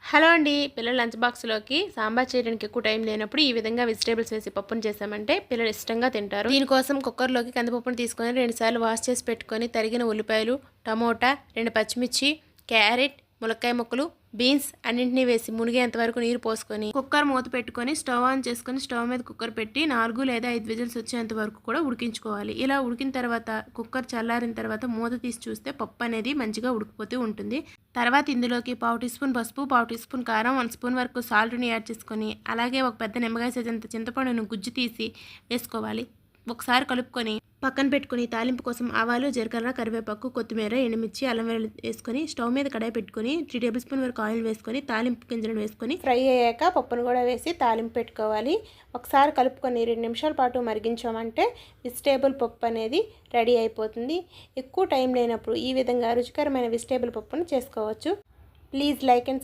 Hello అండి. పిల్లల lunch బాక్స్‌లోకి సాంబార్ చేయడానికి ఎక్కువ టైం లేనప్పుడు ఈ విధంగా వెజిటబుల్స్ వేసి పప్పును చేసామంటే పిల్లలు ఇష్టంగా తింటారు. దీనికోసం కుక్కర్‌లోకి కందిపప్పును తీసుకొని 2 సార్లు వాష్ చేసి పెట్టుకొని తరిగిన ఉల్లిపాయలు, టమోటా, 2 పచ్చిమిర్చి, క్యారెట్, ములక్కాయ ముక్కలు, బీన్స్ అన్నింటినీ వేసి మునిగేంత వరకు నీరు పోసుకొని కుక్కర్ మూత పెట్టుకొని స్టవ్ ఆన్ చేసుకొని స్టవ్ మీద కుక్కర్ పెట్టి 4 లేదా 5 విజిల్స్ వచ్చేంత వరకు కూడా ఉడికించుకోవాలి. ఇలా ఉడికిన తర్వాత కుక్కర్ చల్లారిన తర్వాత మూత తీసి చూస్తే పప్పు అనేది మంచిగా ఉడికిపోతూ ఉంటుంది. తర్వాత ఇందులోకి 1/2 టీ స్పూన్ పసుపు, 1/2 టీ స్పూన్ కారం, 1 స్పూన్ వరకు సాల్ట్ని యాడ్ చేసుకొని అలాగే ఒక పెద్ద నిమ్మకాయ సైజ్ అంత చింతపండును గుజ్జు తీసి వేసుకోవాలి. ఒకసారి కలుపుకొని పక్కన పెట్టుకొని తాలింపు కోసం ఆవాలు, జీలకర్ర, కరివేపాకు, కొత్తిమీర, ఎండుమిర్చి, అల్లం వెల్లుల్లి వేసుకొని స్టవ్ మీద కడాయి పెట్టుకొని 3 టేబుల్ స్పూన్ వరకు ఆయిల్ వేసుకొని తాలింపు గింజలను వేసుకొని ఫ్రై అయ్యాక పప్పును కూడా వేసి తాలింపు పెట్టుకోవాలి. ఒకసారి కలుపుకొని 2 నిమిషాల పాటు మరిగించామంటే వెజిటేబుల్ పప్పు అనేది రెడీ అయిపోతుంది. ఎక్కువ టైం లేనప్పుడు ఈ విధంగా రుచికరమైన వెజిటేబుల్ పప్పును చేసుకోవచ్చు. Please like and